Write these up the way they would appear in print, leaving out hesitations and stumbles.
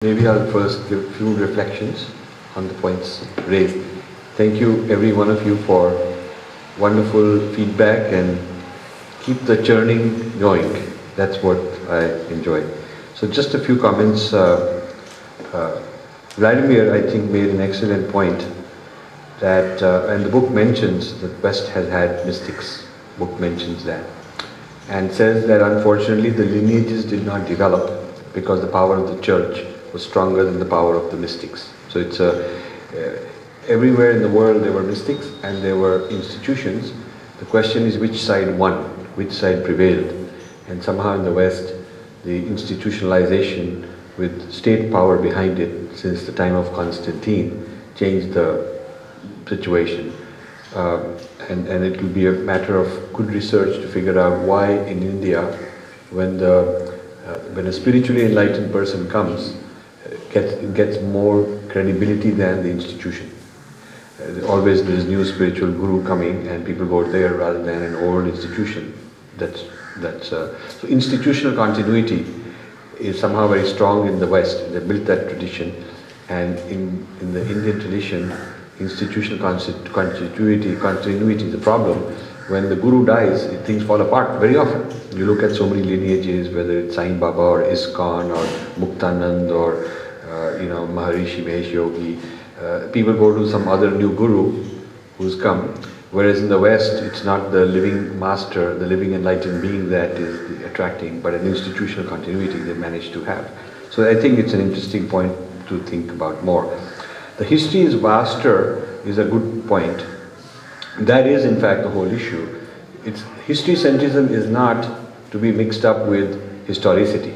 Maybe I'll first give a few reflections on the points raised. Thank you, every one of you, for wonderful feedback, and keep the churning going. That's what I enjoy. So just a few comments. Vladimir, I think, made an excellent point that, and the book mentions that West has had mystics. Book mentions that, and says that unfortunately the lineages did not develop because the power of the church was stronger than the power of the mystics. So it's everywhere in the world there were mystics and there were institutions. The question is which side won, which side prevailed. And somehow in the West, the institutionalization with state power behind it since the time of Constantine changed the situation. And it will be a matter of good research to figure out why in India, when a spiritually enlightened person comes, gets more credibility than the institution. Always there is new spiritual guru coming and people go there rather than an old institution. So institutional continuity is somehow very strong in the West. They built that tradition, and in the Indian tradition, institutional continuity is a problem. When the guru dies, things fall apart very often. You look at so many lineages, whether it's Sai Baba or ISKCON or Muktanand or Maharishi Mahesh Yogi. People go to some other new guru who's come, whereas in the West, it's not the living master, the living enlightened being that is attracting, but an institutional continuity they manage to have. So I think it's an interesting point to think about more. The history is vaster is a good point. That is in fact the whole issue. History centrism is not to be mixed up with historicity.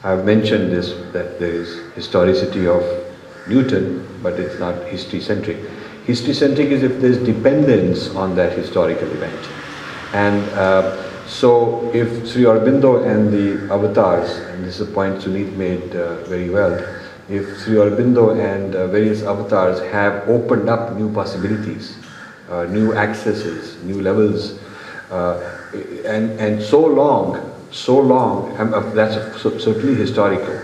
I've mentioned this, that there is historicity of Newton, but it's not history-centric. History-centric is if there's dependence on that historical event. And so if Sri Aurobindo and the avatars, and this is a point Sunit made very well, if Sri Aurobindo and various avatars have opened up new possibilities, new accesses, new levels, and so long, that's certainly historical,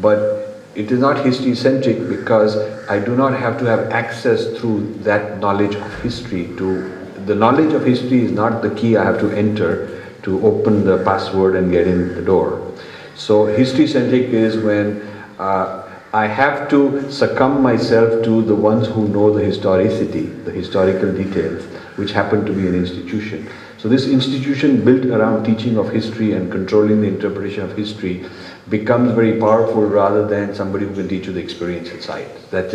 but it is not history-centric because I do not have to have access through that knowledge of history the knowledge of history is not the key I have to enter to open the password and get in the door. So history-centric is when I have to succumb myself to the ones who know the historicity, the historical details, which happen to be an institution. So this institution built around teaching of history and controlling the interpretation of history becomes very powerful rather than somebody who can teach you the experiential side. That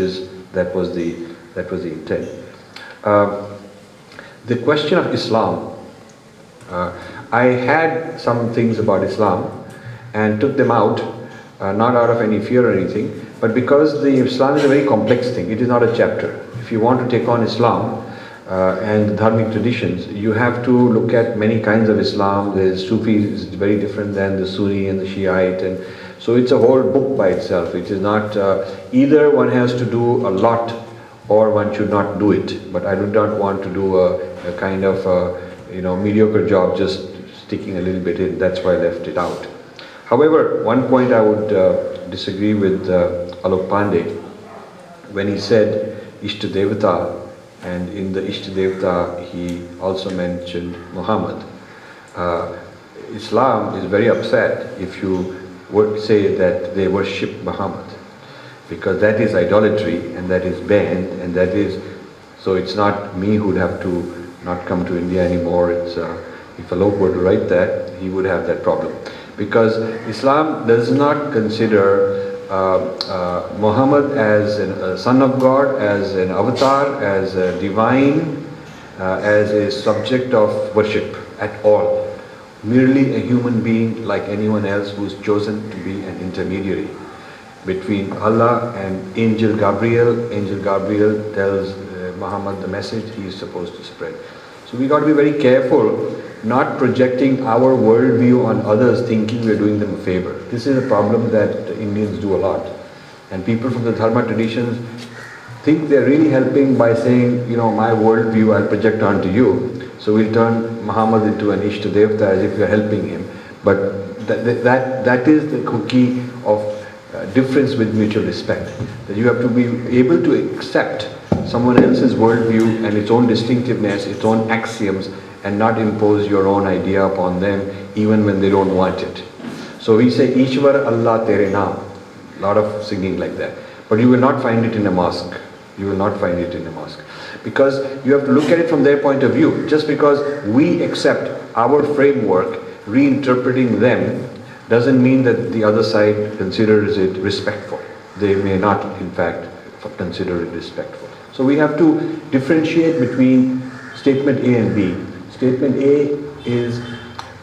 was the intent. The question of Islam. I had some things about Islam and took them out, not out of any fear or anything, but because the Islam is a very complex thing. It is not a chapter. If you want to take on Islam, and the dharmic traditions, you have to look at many kinds of Islam. There's Sufi is very different than the Sunni and the Shiite, and so it's a whole book by itself. It is not either one has to do a lot or one should not do it. But I do not want to do a kind of mediocre job just sticking a little bit in. That's why I left it out. However, one point I would disagree with Alok Pandey when he said Ishta Devata. And in the Ishta Devta, he also mentioned Muhammad. Islam is very upset if you would say that they worship Muhammad, because that is idolatry and that is banned, and that is, so it's not me who'd have to not come to India anymore. It's if Alok were to write that, he would have that problem, because Islam does not consider Muhammad as a son of God, as an avatar, as a divine, as a subject of worship at all. Merely a human being like anyone else who's chosen to be an intermediary between Allah and Angel Gabriel. Angel Gabriel tells Muhammad the message he is supposed to spread. So we got to be very careful not projecting our worldview on others thinking we're doing them a favor. This is a problem that Indians do a lot. And people from the Dharma traditions think they're really helping by saying, my worldview I'll project onto you. So we'll turn Muhammad into an Ishta Devta as if we're helping him. But that is the cookie of difference with mutual respect. That you have to be able to accept someone else's worldview and its own distinctiveness, its own axioms, and not impose your own idea upon them even when they don't want it. So we say, Ishwar Allah Tere Naam. A lot of singing like that. But you will not find it in a mosque. You will not find it in a mosque. Because you have to look at it from their point of view. Just because we accept our framework, reinterpreting them, doesn't mean that the other side considers it respectful. They may not, in fact, consider it respectful. So we have to differentiate between statement A and B. Statement A is,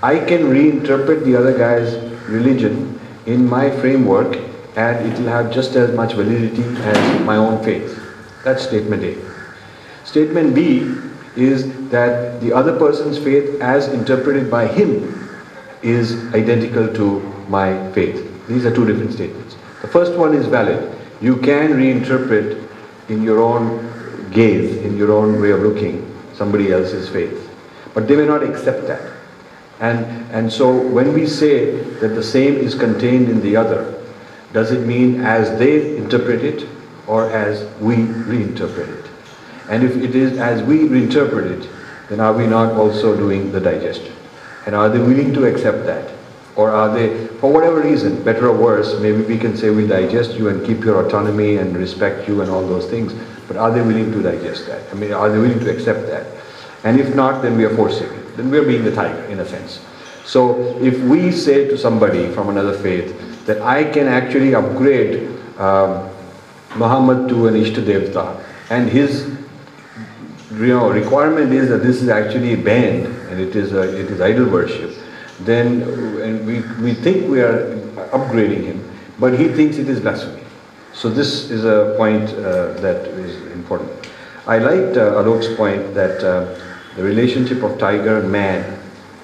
I can reinterpret the other guy's religion in my framework and it will have just as much validity as my own faith. That's statement A. Statement B is that the other person's faith as interpreted by him is identical to my faith. These are two different statements. The first one is valid. You can reinterpret in your own gaze, in your own way of looking, somebody else's faith. But they may not accept that. And so when we say that the same is contained in the other, does it mean as they interpret it or as we reinterpret it? And if it is as we reinterpret it, then are we not also doing the digestion? And are they willing to accept that? Or are they, for whatever reason, better or worse, maybe we can say we digest you and keep your autonomy and respect you and all those things, but are they willing to digest that? I mean, are they willing to accept that? And if not, then we are forcing it. Then we are being the tiger, in a sense. So if we say to somebody from another faith that I can actually upgrade Muhammad to an Ishta Devta, and his requirement is that this is actually banned and it is idol worship, then and we think we are upgrading him, but he thinks it is blasphemy. So this is a point that is important. I liked Alok's point that the relationship of tiger and man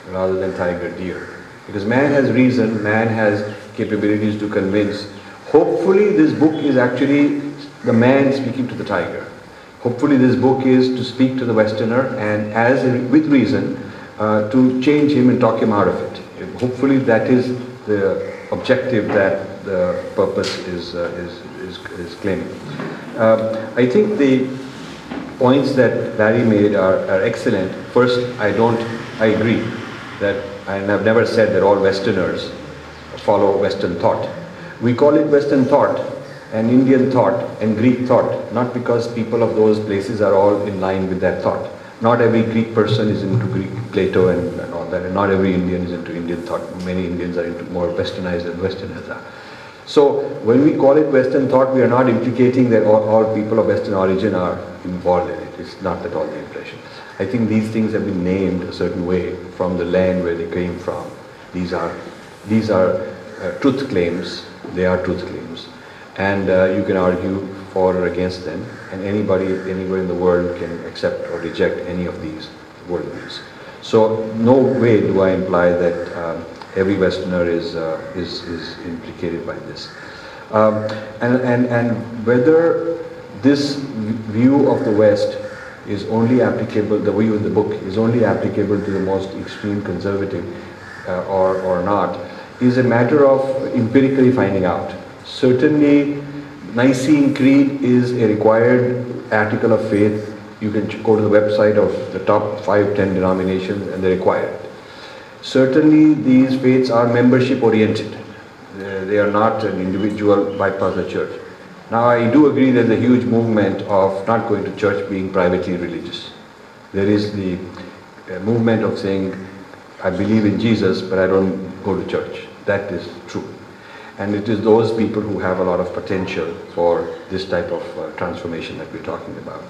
rather than tiger deer, because man has reason, man has capabilities to convince. Hopefully this book is actually the man speaking to the tiger. Hopefully this book is to speak to the Westerner and with reason to change him and talk him out of it. Hopefully that is the objective that the purpose is claiming. I think the points that Larry made are excellent. First, I agree that, and I've never said that all Westerners follow Western thought. We call it Western thought and Indian thought and Greek thought, not because people of those places are all in line with that thought. Not every Greek person is into Greek, Plato and all that, and not every Indian is into Indian thought. Many Indians are into more westernized than Westerners are. So when we call it Western thought, we are not implicating that all people of Western origin are involved in it. It's not at all the impression. I think these things have been named a certain way from the land where they came from. These are truth claims. They are truth claims. And you can argue for or against them, and anybody anywhere in the world can accept or reject any of these worldviews. So no way do I imply that every Westerner is implicated by this. And whether this view of the West is only applicable, the view in the book is only applicable to the most extreme conservative or not, is a matter of empirically finding out. Certainly, Nicene Creed is a required article of faith. You can go to the website of the top 5-10 denominations and they're required. Certainly, these faiths are membership oriented. They are not an individual bypass the church. Now, I do agree there's a huge movement of not going to church being privately religious. There is the movement of saying, I believe in Jesus, but I don't go to church. That is true. And it is those people who have a lot of potential for this type of transformation that we're talking about.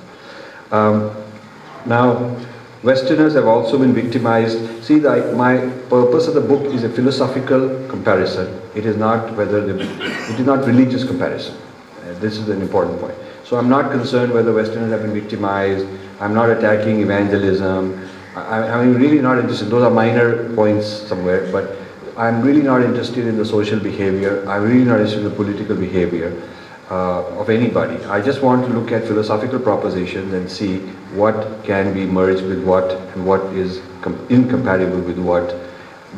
Now, Westerners have also been victimized. See, my purpose of the book is a philosophical comparison. It is not it is not religious comparison. This is an important point. So I'm not concerned whether Westerners have been victimized. I'm not attacking evangelism. I'm really not interested. Those are minor points somewhere, but I'm really not interested in the social behavior. I'm really not interested in the political behavior of anybody. I just want to look at philosophical propositions and see what can be merged with what and what is incompatible with what.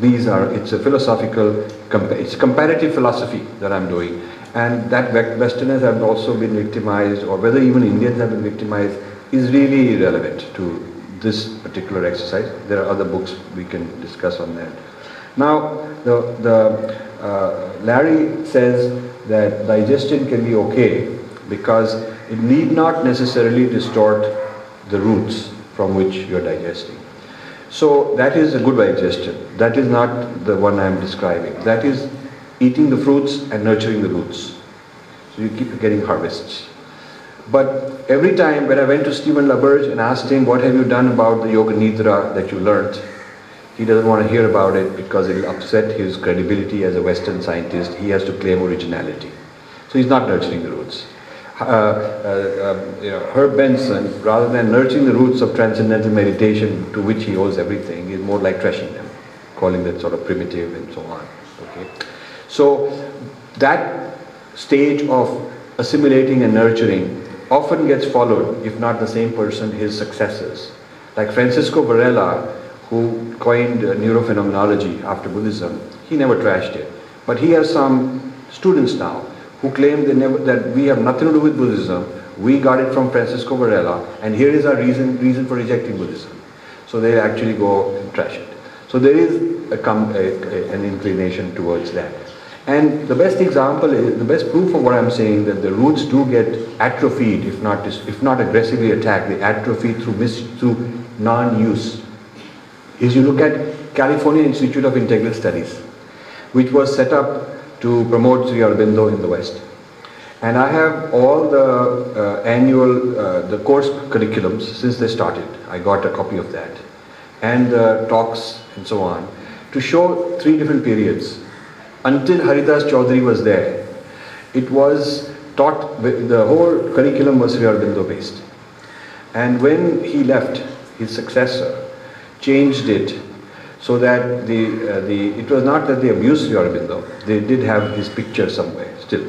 It's a philosophical, it's comparative philosophy that I'm doing. And that Westerners have also been victimized, or whether even Indians have been victimized, is really irrelevant to this particular exercise. There are other books we can discuss on that. Now, Larry says that digestion can be okay because it need not necessarily distort the roots from which you are digesting. So that is a good digestion. That is not the one I am describing. That is eating the fruits and nurturing the roots. So you keep getting harvests. But every time when I went to Stephen LaBerge and asked him, what have you done about the Yoga Nidra that you learnt? He doesn't want to hear about it because it will upset his credibility as a Western scientist. He has to claim originality. So he's not nurturing the roots. Herb Benson, rather than nurturing the roots of transcendental meditation to which he owes everything, is more like trashing them, calling that sort of primitive and so on. Okay? So that stage of assimilating and nurturing often gets followed, if not the same person, his successors. Like Francisco Varela, who coined neurophenomenology after Buddhism, he never trashed it. But he has some students now who claim that we have nothing to do with Buddhism, we got it from Francisco Varela, and here is our reason for rejecting Buddhism. So they actually go and trash it. So there is an inclination towards that. And the best example, the best proof of what I'm saying, that the roots do get atrophied, if not aggressively attacked, they atrophy through non-use, is you look at California Institute of Integral Studies, which was set up to promote Sri Aurobindo in the West. And I have all the the course curriculums since they started. I got a copy of that. And the talks and so on, to show 3 different periods. Until Haridas Chaudhary was there, it was taught, the whole curriculum was Sri Aurobindo based. And when he left, his successor changed it so that it was not that they abused Sri Aurobindo, they did have his picture somewhere still.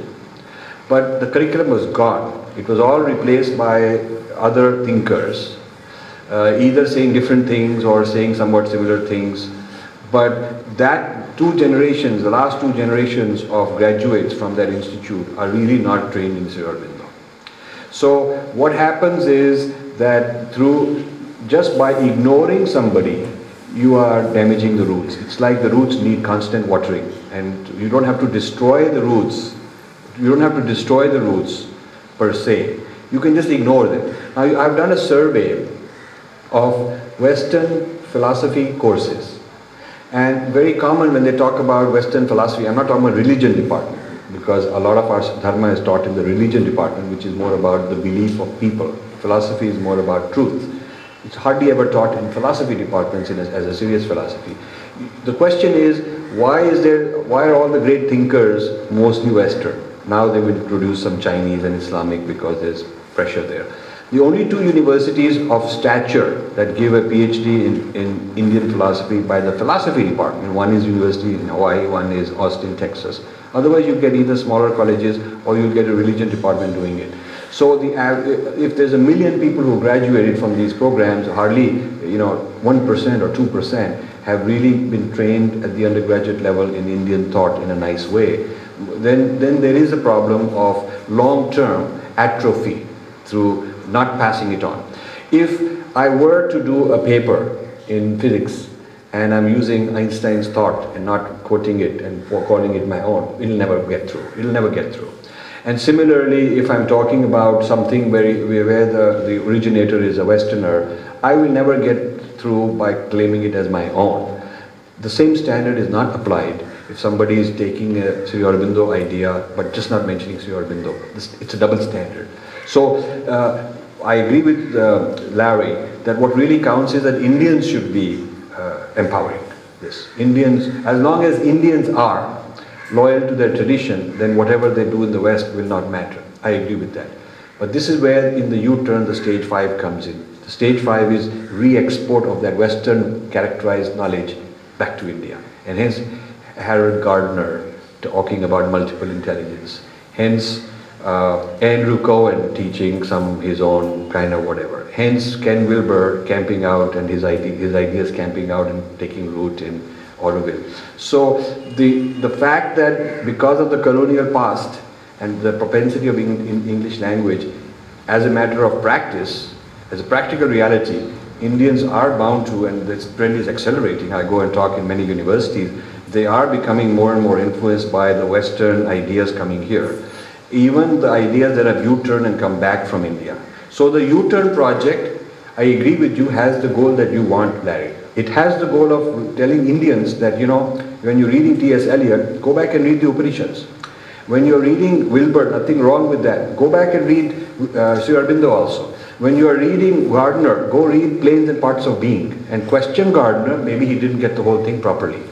But the curriculum was gone. It was all replaced by other thinkers, either saying different things or saying somewhat similar things. But that 2 generations, the last 2 generations of graduates from that institute are really not trained in Sri Aurobindo. So what happens is that just by ignoring somebody, you are damaging the roots. It's like the roots need constant watering, and you don't have to destroy the roots. You don't have to destroy the roots per se. You can just ignore them. Now, I've done a survey of Western philosophy courses. And very common when they talk about Western philosophy, I'm not talking about religion department, because a lot of our dharma is taught in the religion department, which is more about the belief of people. Philosophy is more about truth. It's hardly ever taught in philosophy departments as a serious philosophy. The question is, why are all the great thinkers mostly Western? Now they will introduce some Chinese and Islamic because there's pressure there. The only 2 universities of stature that give a PhD in Indian philosophy by the philosophy department, one is University in Hawaii, one is Austin, Texas. Otherwise you get either smaller colleges or you get a religion department doing it. So if there's 1 million people who graduated from these programs, hardly 1% or 2% have really been trained at the undergraduate level in Indian thought in a nice way. Then there is a problem of long-term atrophy through not passing it on. If I were to do a paper in physics and I'm using Einstein's thought and not quoting it and calling it my own, it'll never get through. It'll never get through. And similarly, if I'm talking about something where the originator is a Westerner, I will never get through by claiming it as my own. The same standard is not applied if somebody is taking a Sri Aurobindo idea but just not mentioning Sri Aurobindo. It's a double standard. So I agree with Larry that what really counts is that Indians should be empowering this. Indians, as long as Indians are loyal to their tradition, then whatever they do in the West will not matter. I agree with that. But this is where in the U-turn the stage 5 comes in. The stage 5 is re-export of that Western characterized knowledge back to India. And hence Harold Gardner talking about multiple intelligence. Hence Andrew Cohen teaching his own kind of whatever. Hence Ken Wilber camping out and his ideas camping out and taking root in Auroville. So the fact that because of the colonial past and the propensity of English language as a matter of practice, as a practical reality, Indians are bound to, and this trend is accelerating. I go and talk in many universities. They are becoming more and more influenced by the Western ideas coming here. Even the ideas that have U-turn and come back from India. So the U-turn project, I agree with you, has the goal that you want, Larry. It has the goal of telling Indians that, you know, when you're reading T.S. Eliot, go back and read the Upanishads. When you're reading Wilbur, nothing wrong with that. Go back and read Sri Aurobindo also. When you are reading Gardner, go read Planes and Parts of Being and question Gardner. Maybe he didn't get the whole thing properly.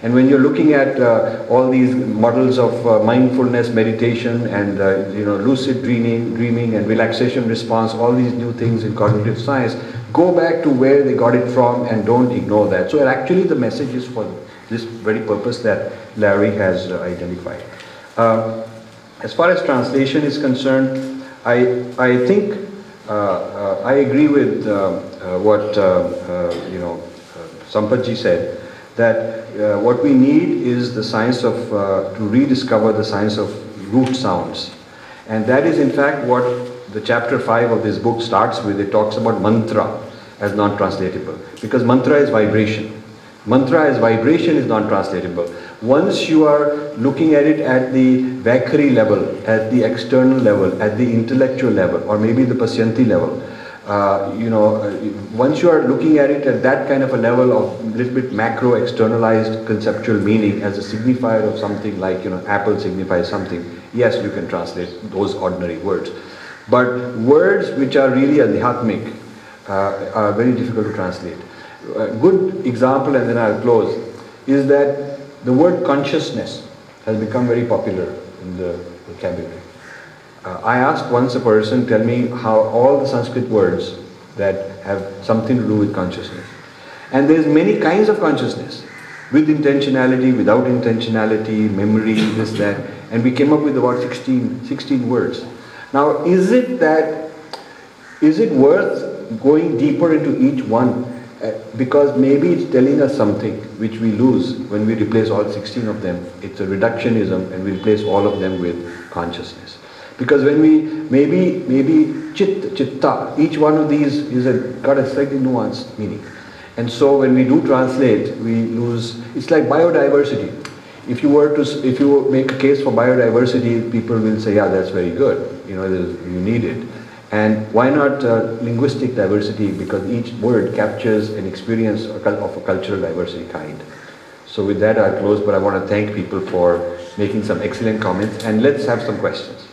And when you're looking at all these models of mindfulness, meditation, and you know, lucid dreaming and relaxation response, all these new things in cognitive science, go back to where they got it from and don't ignore that. So actually the message is for this very purpose that Larry has identified. As far as translation is concerned, I think I agree with what Sampatji said, that what we need is the science of, to rediscover the science of root sounds. And that is in fact what the chapter 5 of this book starts with. It talks about mantra as non-translatable, because mantra is vibration. Mantra as vibration is non-translatable. Once you are looking at it at the Vaikhari level, at the external level, at the intellectual level, or maybe the Pasyanti level, once you are looking at it at that kind of a level of little bit macro externalized conceptual meaning as a signifier of something like, you know, apple signifies something, yes, you can translate those ordinary words. But words which are really adhyatmic are very difficult to translate. A good example, and then I'll close, is that the word consciousness has become very popular in the vocabulary. I asked once a person, tell me how all the Sanskrit words that have something to do with consciousness. And there's many kinds of consciousness, with intentionality, without intentionality, memory, this, that, and we came up with about 16 words. Now, is it worth going deeper into each one? Because maybe it's telling us something which we lose when we replace all 16 of them. It's a reductionism, and we replace all of them with consciousness. Because when we, maybe chitta, each one of these is got a slightly nuanced meaning. And so when we do translate, we lose, it's like biodiversity. If you make a case for biodiversity, people will say, yeah, that's very good, you know, you need it. And why not linguistic diversity, because each word captures an experience of a cultural diversity kind. So with that I'll close, but I want to thank people for making some excellent comments, and let's have some questions.